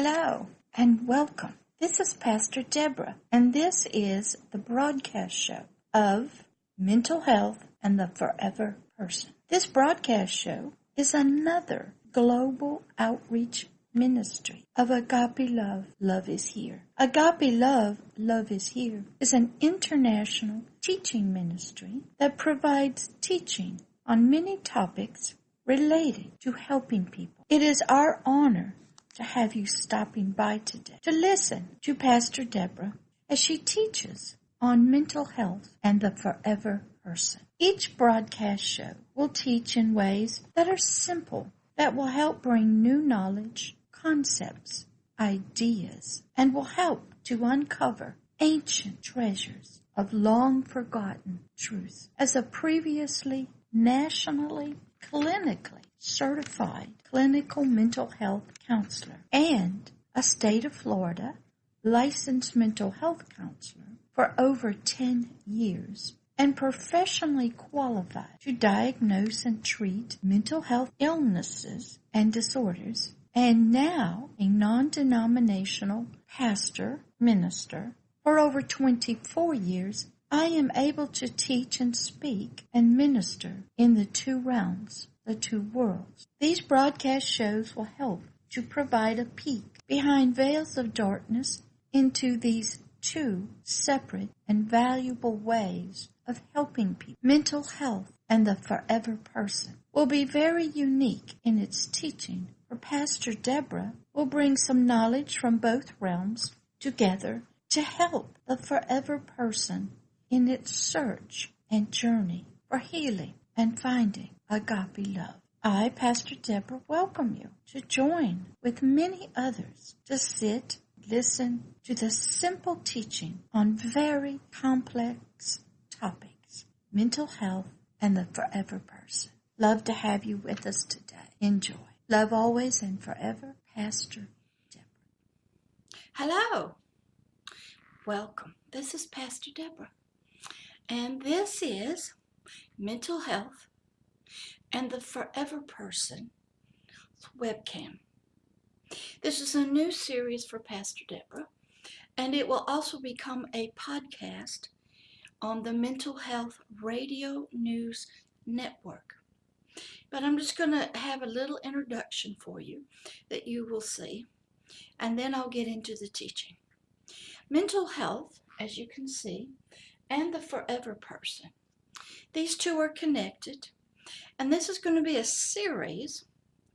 Hello and welcome. This is Pastor Deborah, and this is the broadcast show of Mental Health and the Forever Person. This broadcast show is another global outreach ministry of Agape Love, Love is Here. Agape Love, Love is Here is an international teaching ministry that provides teaching on many topics related to helping people. It is our honor to have you stopping by today to listen to Pastor Deborah as she teaches on mental health and the forever person. Each broadcast show will teach in ways that are simple, that will help bring new knowledge, concepts, ideas, and will help to uncover ancient treasures of long forgotten truth. As a previously nationally, clinically certified clinical mental health counselor and a state of Florida licensed mental health counselor for over 10 years and professionally qualified to diagnose and treat mental health illnesses and disorders, and now a non-denominational pastor, minister for over 24 years, I am able to teach and speak and minister in the two realms, the two worlds. These broadcast shows will help to provide a peek behind veils of darkness into these two separate and valuable ways of helping people. Mental health and the forever person will be very unique in its teaching, for Pastor Deborah will bring some knowledge from both realms together to help the forever person in its search and journey for healing and finding agape love. I, Pastor Deborah, welcome you to join with many others to sit, listen to the simple teaching on very complex topics, mental health and the forever person. Love to have you with us today. Enjoy. Love always and forever, Pastor Deborah. Hello. Welcome. This is Pastor Deborah. And this is Mental Health and the Forever Person webcam. This is a new series for Pastor Deborah, and it will also become a podcast on the Mental Health Radio News Network. But I'm just going to have a little introduction for you that you will see, and then I'll get into the teaching. Mental health, as you can see, and the forever person. These two are connected, and this is going to be a series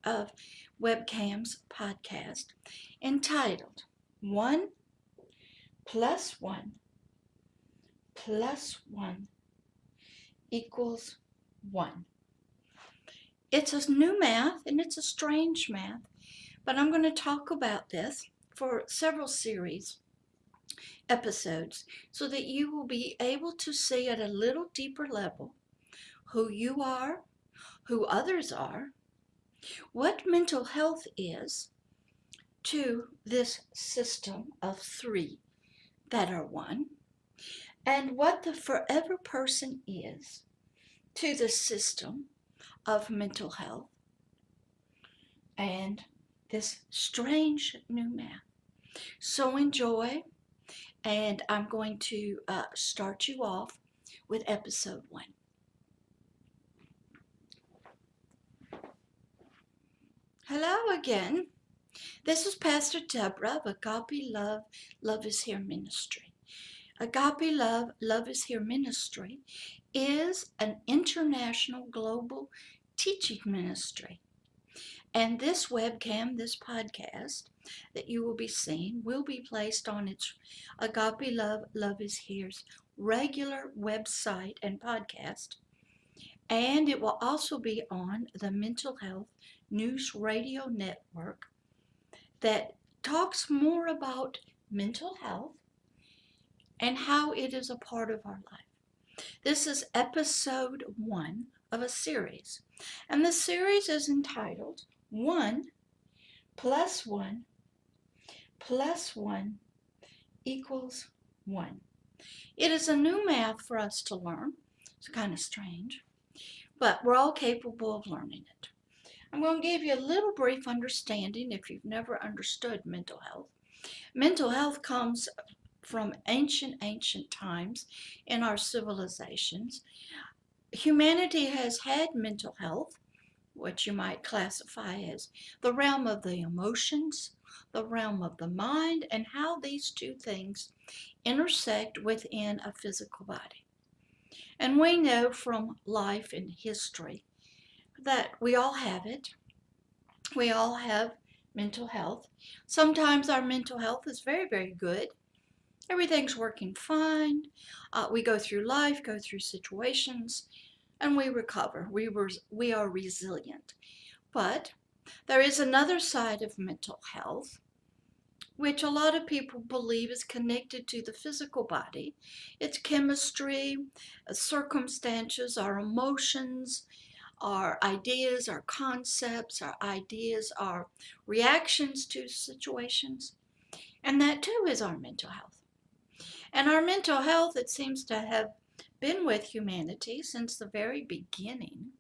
of webcams podcast entitled 1 plus 1 plus 1 equals 1. It's a new math, and it's a strange math, but I'm going to talk about this for several series episodes so that you will be able to see at a little deeper level who you are, who others are, what mental health is to this system of three that are one, and what the forever person is to the system of mental health and this strange new math. So enjoy. And I'm going to start you off with episode 1. Hello again. This is Pastor Deborah of Agape Love, Love is Here Ministry. Agape Love, Love is Here Ministry is an international global teaching ministry. And this webcam, this podcast that you will be seeing will be placed on its Agape Love, Love is Here's regular website and podcast. And it will also be on the Mental Health News Radio Network that talks more about mental health and how it is a part of our life. This is episode 1 of a series. And the series is entitled 1 plus 1 plus 1 equals 1. It is a new math for us to learn. It's kind of strange, but we're all capable of learning it. I'm going to give you a little brief understanding if you've never understood mental health. Mental health comes from ancient times in our civilizations. Humanity has had mental health, what you might classify as the realm of the emotions, the realm of the mind, and how these two things intersect within a physical body. And we know from life and history that we all have it. We all have mental health. Sometimes our mental health is very good. Everything's working fine. We go through life, go through situations, and we recover. We are resilient. But there is another side of mental health, which a lot of people believe is connected to the physical body. It's chemistry, circumstances, our emotions, our ideas, our concepts, our ideas, our reactions to situations. And that too is our mental health. And our mental health, it seems to have been with humanity since the very beginning.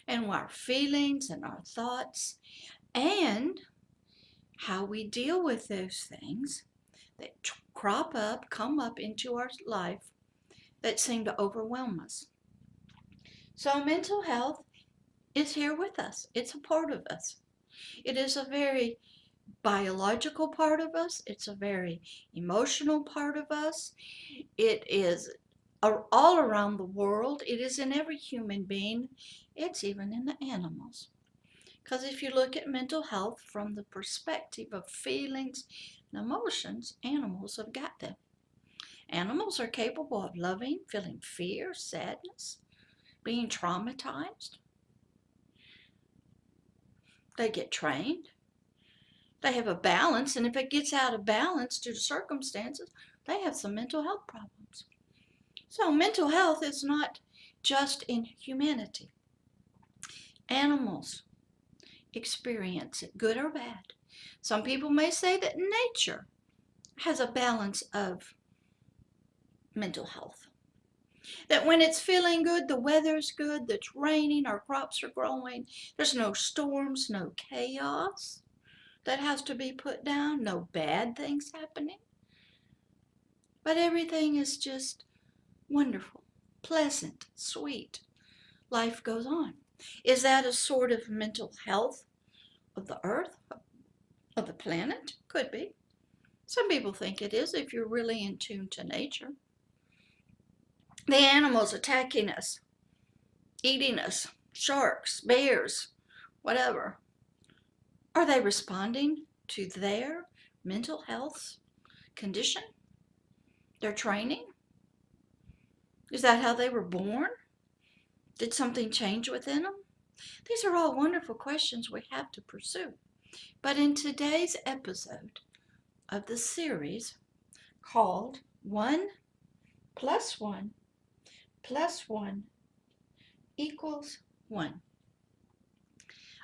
And our feelings and our thoughts and how we deal with those things that crop up, come up into our life that seem to overwhelm us. So mental health is here with us. It's a part of us. It is a very biological part of us. It's a very emotional part of us. It is all around the world. It is in every human being. It's even in the animals. Because if you look at mental health from the perspective of feelings and emotions, animals have got them. Animals are capable of loving, feeling fear, sadness, being traumatized. They get trained. They have a balance, and if it gets out of balance due to circumstances, they have some mental health problems. So mental health is not just in humanity. Animals experience it, good or bad. Some people may say that nature has a balance of mental health. That when it's feeling good, the weather's good, it's raining, our crops are growing, there's no storms, no chaos that has to be put down, no bad things happening. But everything is just wonderful, pleasant, sweet. Life goes on. Is that a sort of mental health of the earth, of the planet? Could be. Some people think it is if you're really in tune to nature. The animals attacking us, eating us, sharks, bears, whatever. Are they responding to their mental health condition? Their training? Is that how they were born? Did something change within them? These are all wonderful questions we have to pursue. But in today's episode of the series called 1 plus 1 plus 1 equals 1,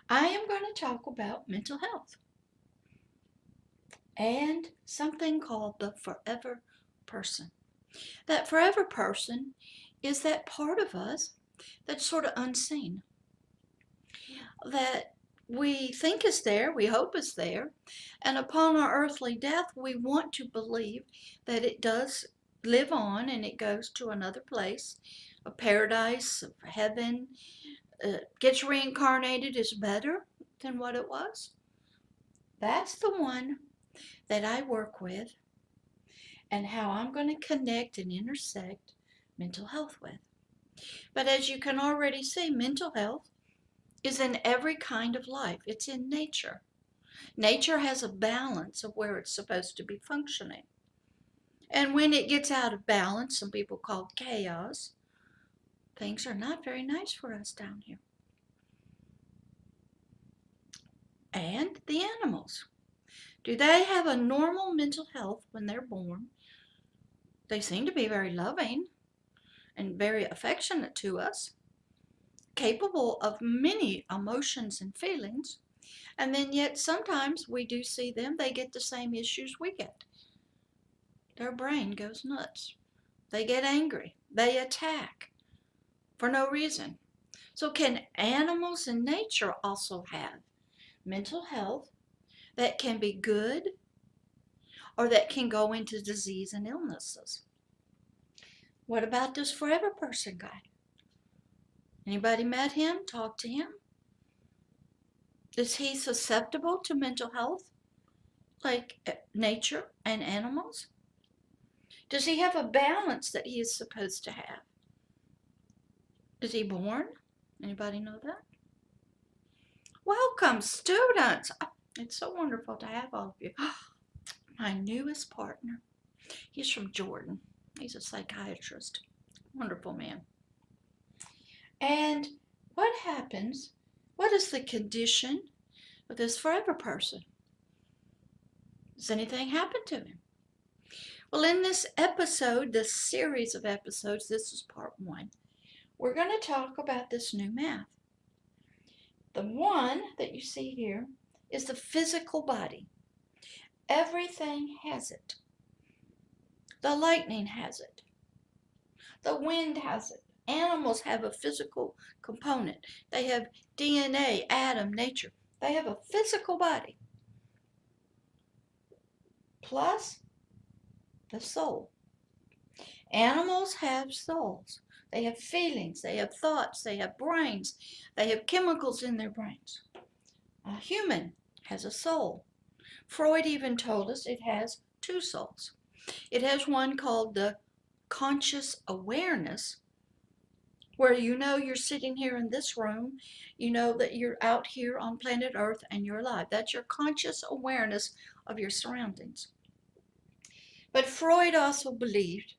I am going to talk about mental health and something called the forever person. That forever person is that part of us that's sort of unseen, that we think is there, we hope is there, and upon our earthly death, we want to believe that it does live on and it goes to another place, a paradise, a heaven, gets reincarnated is better than what it was. That's the one that I work with and how I'm going to connect and intersect mental health with. But as you can already see, mental health is in every kind of life. It's in nature. Nature has a balance of where it's supposed to be functioning. And when it gets out of balance, some people call chaos, things are not very nice for us down here. And the animals. Do they have a normal mental health when they're born? They seem to be very loving and very affectionate to us, capable of many emotions and feelings, and then yet sometimes we do see them, they get the same issues we get. Their brain goes nuts. They get angry. They attack for no reason. So can animals in nature also have mental health that can be good or that can go into disease and illnesses? What about this forever person guy? Anybody met him? Talked to him? Is he susceptible to mental health like nature and animals? Does he have a balance that he is supposed to have? Is he born? Anybody know that? Welcome, students. Oh, it's so wonderful to have all of you. My newest partner. He's from Jordan. He's a psychiatrist. Wonderful man. And what happens? What is the condition of this forever person? Does anything happen to him? Well, in this episode, this series of episodes, this is part 1, we're going to talk about this new math. The one that you see here is the physical body. Everything has it. The lightning has it. The wind has it. Animals have a physical component. They have DNA, atom, nature. They have a physical body. Plus the soul. Animals have souls. They have feelings. They have thoughts. They have brains. They have chemicals in their brains. A human has a soul. Freud even told us it has 2 souls. It has one called the conscious awareness, where you know you're sitting here in this room, you know that you're out here on planet Earth and you're alive. That's your conscious awareness of your surroundings. But Freud also believed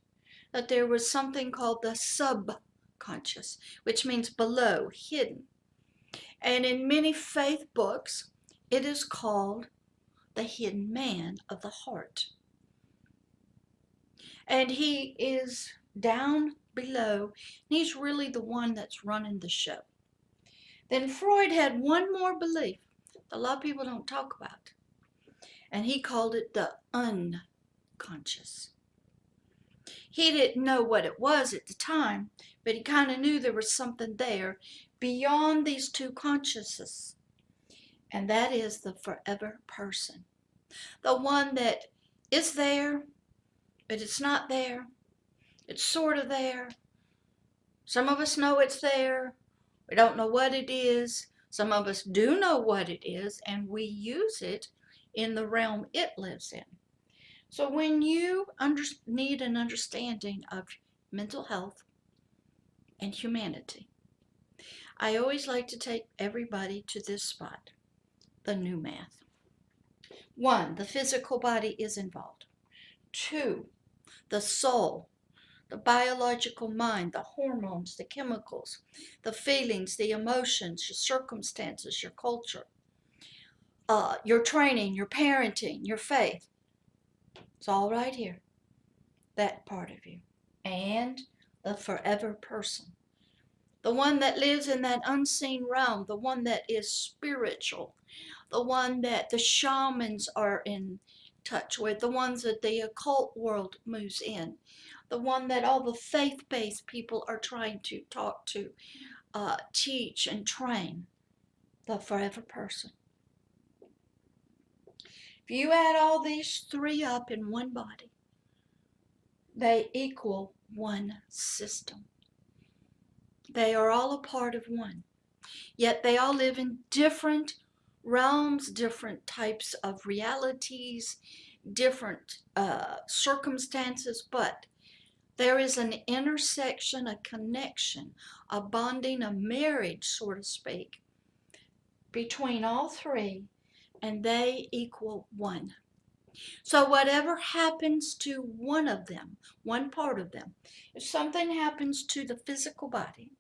that there was something called the subconscious, which means below, hidden. And in many faith books, it is called the hidden man of the heart. And he is down below, and he's really the one that's running the show. Then Freud had one more belief that a lot of people don't talk about, and he called it the unconscious. He didn't know what it was at the time, but he kind of knew there was something there beyond these 2 consciousnesses, and that is the forever person. The one that is there, but it's not there. It's sort of there. Some of us know it's there. We don't know what it is. Some of us do know what it is, and we use it in the realm it lives in. So when you need an understanding of mental health and humanity, I always like to take everybody to this spot, the new math. 1, the physical body is involved. 2, the soul, the biological mind, the hormones, the chemicals, the feelings, the emotions, your circumstances, your culture, your training, your parenting, your faith. It's all right here, that part of you. And the forever person, the one that lives in that unseen realm, the one that is spiritual, the one that the shamans are in touch with, the ones that the occult world moves in, the one that all the faith-based people are trying to talk to, teach and train, the forever person. If you add all these 3 up in one body, they equal one system. They are all a part of one, yet they all live in different realms, different types of realities, different circumstances, but there is an intersection, a connection, a bonding, a marriage, so to speak, between all 3, and they equal one. So whatever happens to one of them, one part of them, if something happens to the physical body,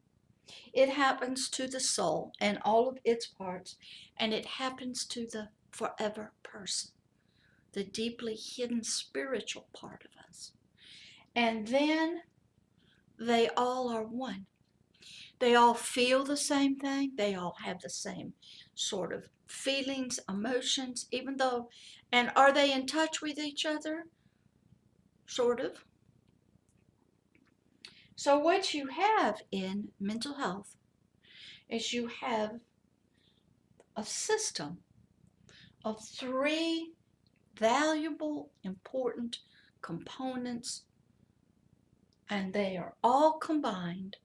it happens to the soul and all of its parts, and it happens to the forever person, the deeply hidden spiritual part of us. And then they all are one. They all feel the same thing. They all have the same sort of feelings, emotions, even though, and are they in touch with each other? Sort of. So what you have in mental health is you have a system of three valuable, important components, and they are all combined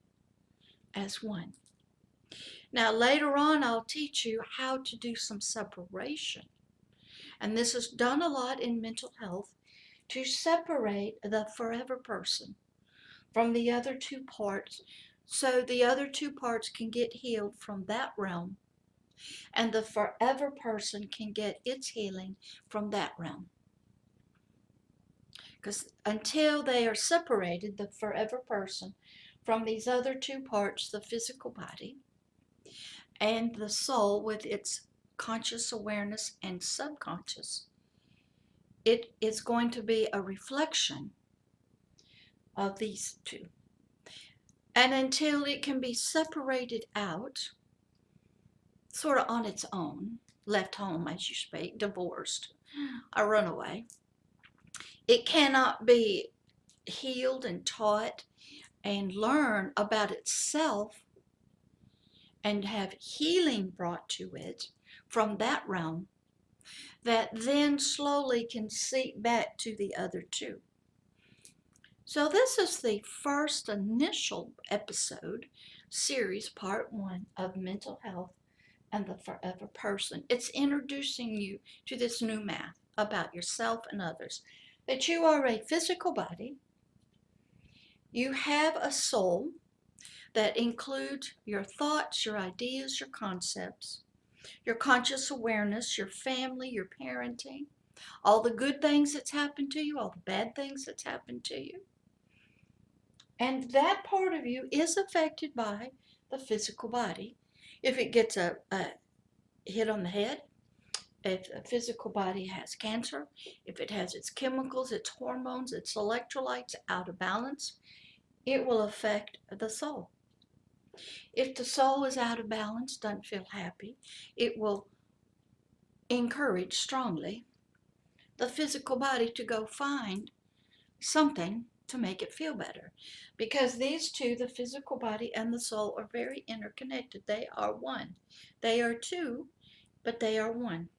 as one. Now, later on, I'll teach you how to do some separation. And this is done a lot in mental health to separate the forever person from the other two parts so the other two parts can get healed from that realm and the forever person can get its healing from that realm. Because until they are separated, the forever person, from these other two parts, the physical body and the soul with its conscious awareness and subconscious, it is going to be a reflection of these two. And until it can be separated out, sort of on its own, left home as you speak, divorced, a runaway, it cannot be healed and taught and learn about itself and have healing brought to it from that realm that then slowly can seep back to the other two. So this is the first initial episode, series, part 1 of mental health and the forever person. It's introducing you to this new math about yourself and others, that you are a physical body, you have a soul that includes your thoughts, your ideas, your concepts, your conscious awareness, your family, your parenting, all the good things that's happened to you, all the bad things that's happened to you. And that part of you is affected by the physical body. If it gets a hit on the head, if a physical body has cancer, if it has its chemicals, its hormones, its electrolytes out of balance, it will affect the soul. If the soul is out of balance, doesn't feel happy, it will encourage strongly the physical body to go find something to make it feel better. Because these two, the physical body and the soul, are very interconnected. They are one. They are two, but they are one.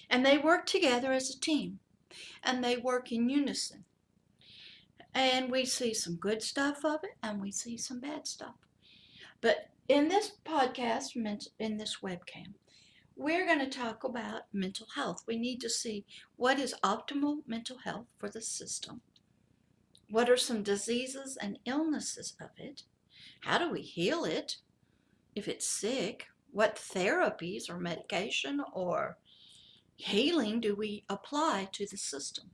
And they work together as a team. And they work in unison. And we see some good stuff of it, and we see some bad stuff. But in this podcast, in this webcam, we're going to talk about mental health. We need to see what is optimal mental health for the system. What are some diseases and illnesses of it? How do we heal it if it's sick? What therapies or medication or healing do we apply to the system?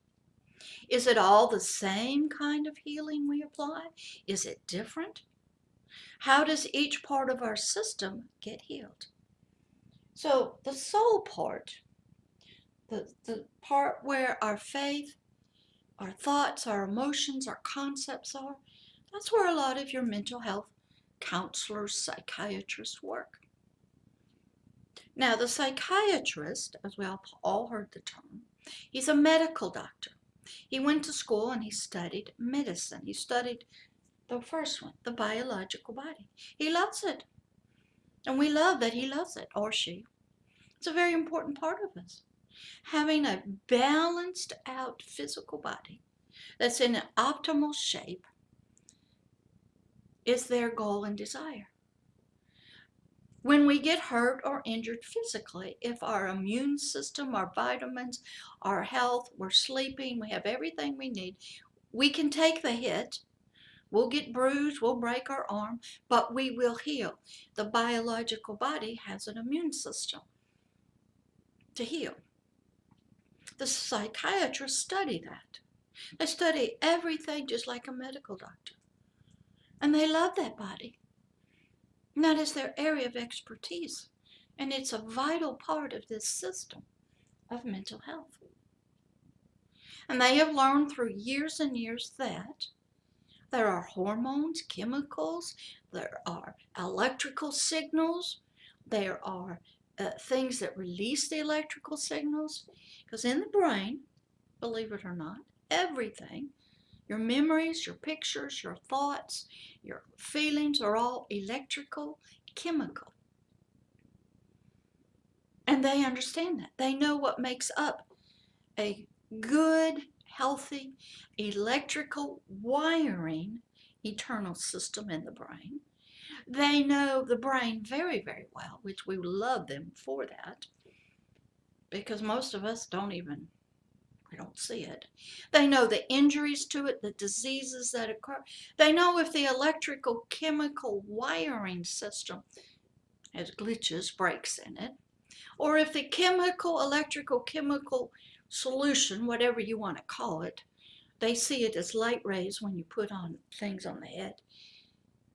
Is it all the same kind of healing we apply? Is it different? How does each part of our system get healed? So the soul part, the part where our faith, our thoughts, our emotions, our concepts are, that's where a lot of your mental health counselors, psychiatrists work. Now, the psychiatrist, as we all heard the term, he's a medical doctor. He went to school and he studied medicine. He studied the first one, the biological body. He loves it. And we love that he loves it, or she. It's a very important part of us. Having a balanced out physical body that's in an optimal shape is their goal and desire. When we get hurt or injured physically, if our immune system, our vitamins, our health, we're sleeping, we have everything we need, we can take the hit. We'll get bruised, we'll break our arm, but we will heal. The biological body has an immune system to heal. The psychiatrists study that. They study everything just like a medical doctor. And they love that body. And that is their area of expertise. And it's a vital part of this system of mental health. And they have learned through years and years that there are hormones, chemicals, there are electrical signals, there are things that release the electrical signals. Because in the brain, believe it or not, everything, your memories, your pictures, your thoughts, your feelings are all electrical, chemical. And they understand that. They know what makes up a good, healthy, electrical wiring eternal system in the brain. They know the brain very, very well, which we love them for that, because most of us we don't see it. They know the injuries to it, the diseases that occur. They know if the electrical chemical wiring system has glitches, breaks in it, or if the electrical chemical solution, whatever you want to call it, they see it as light rays when you put on things on the head.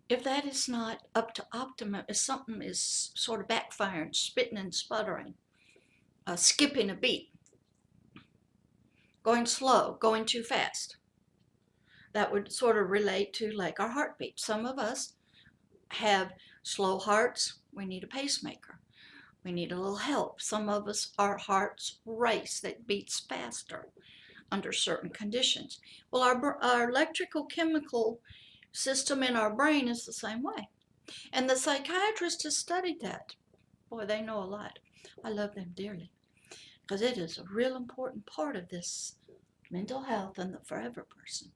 If that is not up to optimum, if something is sort of backfiring, spitting and sputtering, skipping a beat, going slow, going too fast, that would sort of relate to like our heartbeat. Some of us have slow hearts. We need a pacemaker. We need a little help. Some of us, our hearts race, that beats faster under certain conditions. Well, our electrical chemical system in our brain is the same way. And the psychiatrist has studied that. Boy, they know a lot. I love them dearly because it is a real important part of this mental health and the forever person.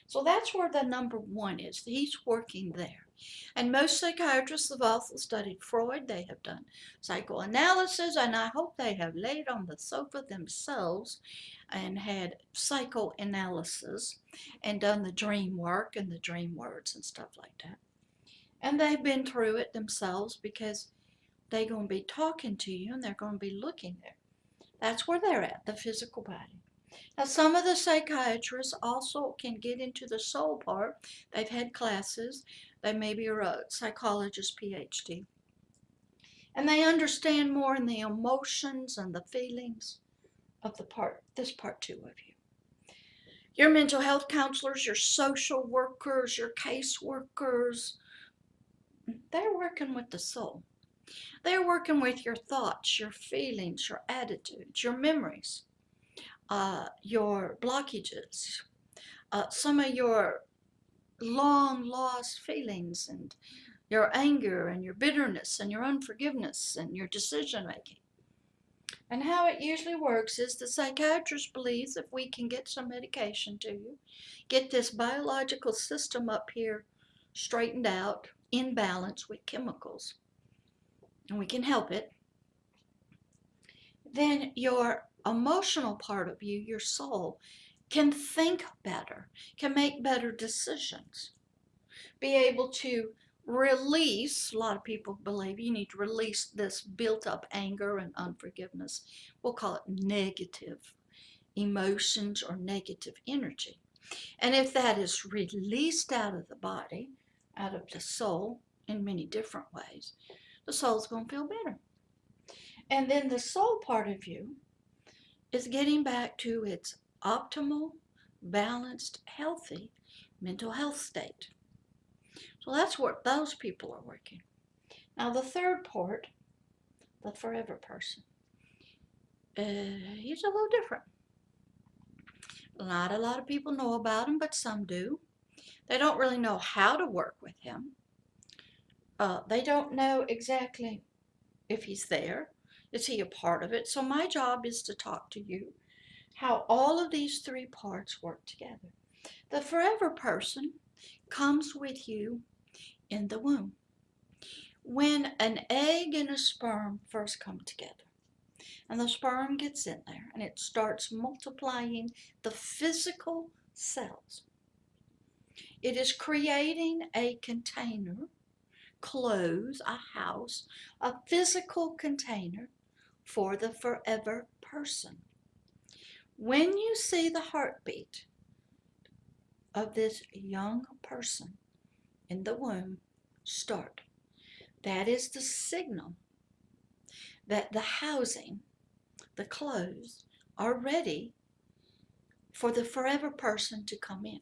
So that's where the number one is. He's working there. And most psychiatrists have also studied Freud. They have done psychoanalysis, and I hope they have laid on the sofa themselves and had psychoanalysis and done the dream work and the dream words and stuff like that. And they've been through it themselves because they're going to be talking to you and they're going to be looking there. That's where they're at, the physical body. Now, some of the psychiatrists also can get into the soul part. They've had classes. They maybe are a psychologist PhD. And they understand more in the emotions and the feelings of this part two of you. Your mental health counselors, your social workers, your case workers, they're working with the soul. They're working with your thoughts, your feelings, your attitudes, your memories, your blockages, some of your long lost feelings and your anger and your bitterness and your unforgiveness and your decision making. And how it usually works is the psychiatrist believes if we can get some medication to you, get this biological system up here straightened out, in balance with chemicals, and we can help it, then your emotional part of you, your soul, can think better, can make better decisions, be able to release. A lot of people believe you need to release this built up anger and unforgiveness. We'll call it negative emotions or negative energy. And if that is released out of the body, out of the soul in many different ways, the soul's going to feel better. And then the soul part of you is getting back to its optimal, balanced, healthy mental health state. So that's where those people are working. Now the third part, the forever person, he's a little different. Not a lot of people know about him, but some do. They don't really know how to work with him. They don't know exactly if he's there. Is he a part of it? So my job is to talk to you how all of these three parts work together. The forever person comes with you in the womb. When an egg and a sperm first come together, and the sperm gets in there and it starts multiplying the physical cells, it is creating a container, clothes, a house, a physical container for the forever person. When you see the heartbeat of this young person in the womb start, that is the signal that the housing, the clothes, are ready for the forever person to come in.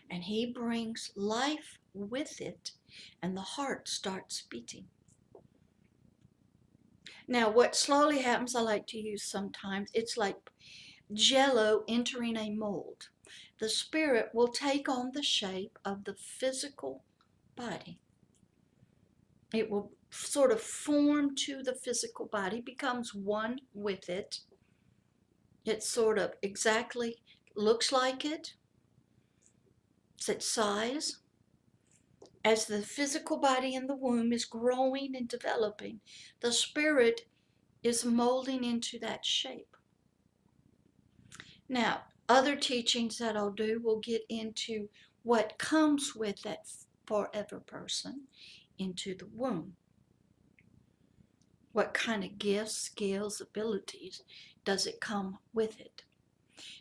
And he brings life with it, and the heart starts beating. Now, what slowly happens, I like to use sometimes, it's like Jello entering a mold. The spirit will take on the shape of the physical body. It will sort of form to the physical body, becomes one with it. It sort of exactly looks like it. It's its size. As the physical body in the womb is growing and developing, the spirit is molding into that shape. Now, other teachings that I'll do will get into what comes with that forever person into the womb. What kind of gifts, skills, abilities does it come with it?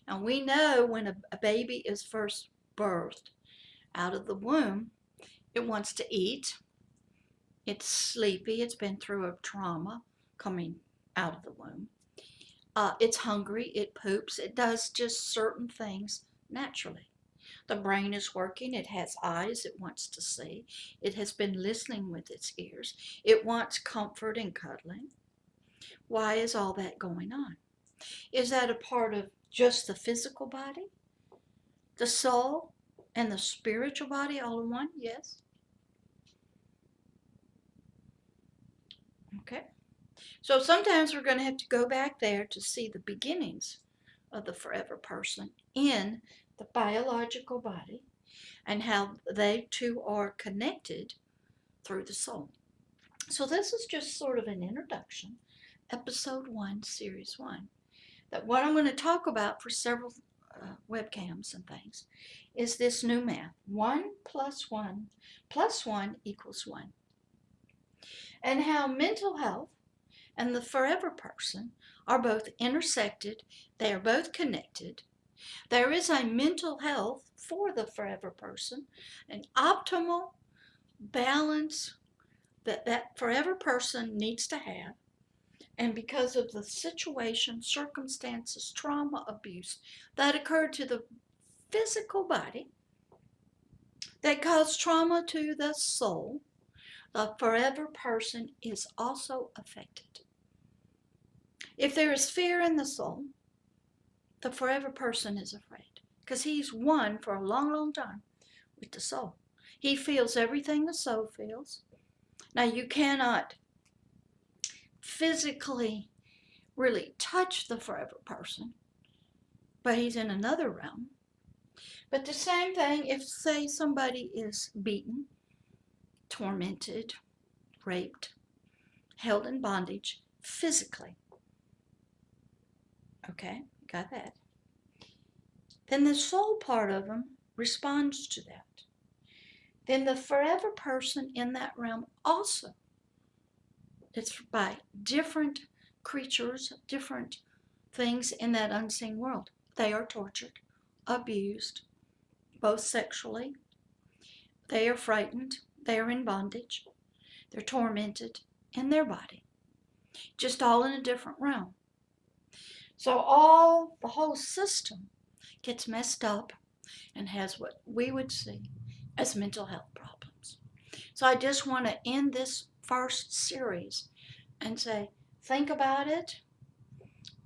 Now, we know when a baby is first birthed out of the womb, it wants to eat. It's sleepy. It's been through a trauma coming out of the womb. It's hungry. It poops. It does just certain things naturally. The brain is working. It has eyes. It wants to see. It has been listening with its ears. It wants comfort and cuddling. Why is all that going on? Is that a part of just the physical body, the soul, and the spiritual body all in one? Yes. Okay. So sometimes we're going to have to go back there to see the beginnings of the forever person in the biological body and how they two are connected through the soul. So this is just sort of an introduction, episode 1, series 1, that what I'm going to talk about for several webcams and things is this new math, 1 plus 1 plus 1 equals 1, and how mental health and the forever person are both intersected, they are both connected. There is a mental health for the forever person, an optimal balance that that forever person needs to have. And because of the situation, circumstances, trauma, abuse that occurred to the physical body, that caused trauma to the soul, the forever person is also affected. If there is fear in the soul, the forever person is afraid because he's one for a long, long time with the soul. He feels everything the soul feels. Now, you cannot physically really touch the forever person, but he's in another realm. But the same thing if, say, somebody is beaten, tormented, raped, held in bondage physically. Okay, got that. Then the soul part of them responds to that. Then the forever person in that realm also, it's by different creatures, different things in that unseen world. They are tortured, abused, both sexually. They are frightened. They are in bondage. They're tormented in their body. Just all in a different realm. So the whole system gets messed up and has what we would see as mental health problems. So I just want to end this first series and say, think about it,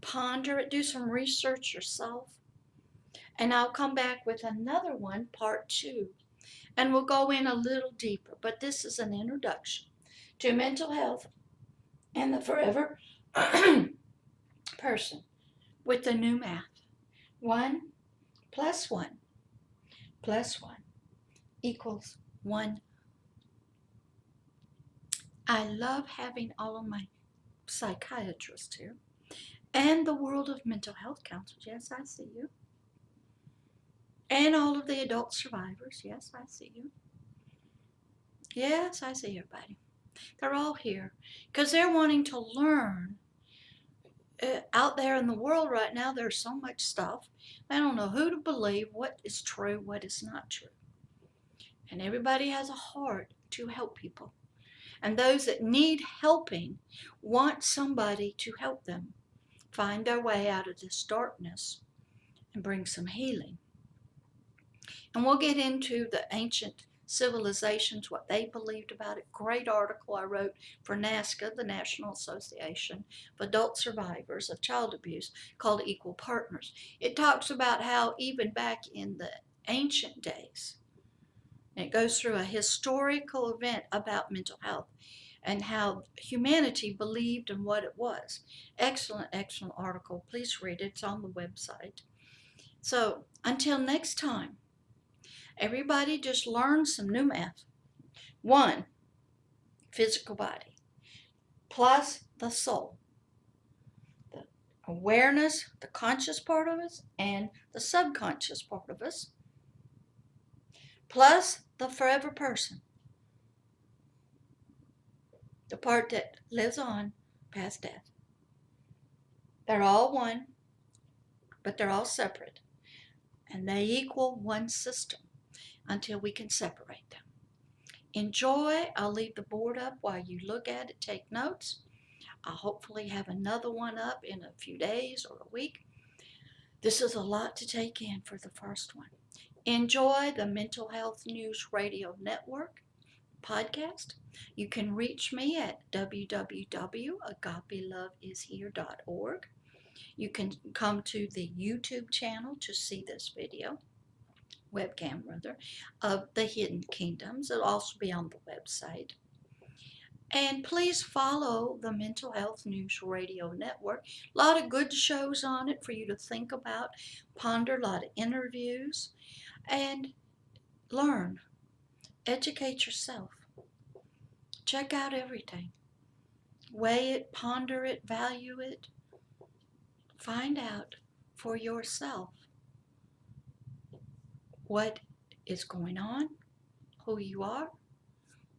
ponder it, do some research yourself, and I'll come back with another one, part 2, and we'll go in a little deeper. But this is an introduction to mental health and the forever person with the new math. 1 plus 1 plus 1 equals 1. I love having all of my psychiatrists here and the world of mental health counselors. Yes, I see you. And all of the adult survivors. Yes, I see you. Yes, I see everybody. They're all here because they're wanting to learn. Out there in the world right now, there's so much stuff. I don't know who to believe, what is true, what is not true. And everybody has a heart to help people. And those that need helping want somebody to help them find their way out of this darkness and bring some healing. And we'll get into the ancient civilizations, what they believed about it. Great article I wrote for NASCA, the National Association of Adult Survivors of Child Abuse, called Equal Partners. It talks about how even back in the ancient days, And it goes through a historical event about mental health and how humanity believed in what it was. Excellent, excellent article. Please read it. It's on the website. So until next time, everybody just learn some new math. 1, physical body, plus the soul, the awareness, the conscious part of us, and the subconscious part of us, plus the forever person, the part that lives on past death. They're all one, but they're all separate, and they equal one system until we can separate them. Enjoy. I'll leave the board up while you look at it, take notes. I'll hopefully have another one up in a few days or a week. This is a lot to take in for the first one. Enjoy the Mental Health News Radio Network podcast. You can reach me at www.agapeloveishere.org. You can come to the YouTube channel to see this video, webcam rather, of the Hidden Kingdoms. It'll also be on the website. And please follow the Mental Health News Radio Network. A lot of good shows on it for you to think about, ponder, a lot of interviews, and learn. Educate yourself. Check out everything. Weigh it, ponder it, value it. Find out for yourself what is going on, who you are,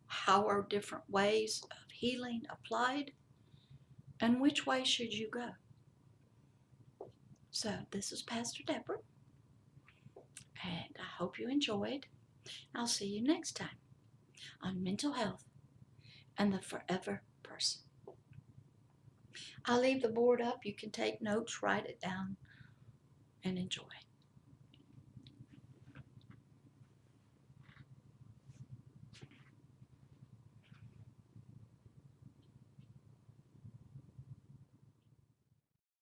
how are different ways of healing applied, and which way should you go. So this is Pastor Deborah, and I hope you enjoyed. I'll see you next time on mental health and the forever person. I'll leave the board up. You can take notes, write it down, and enjoy.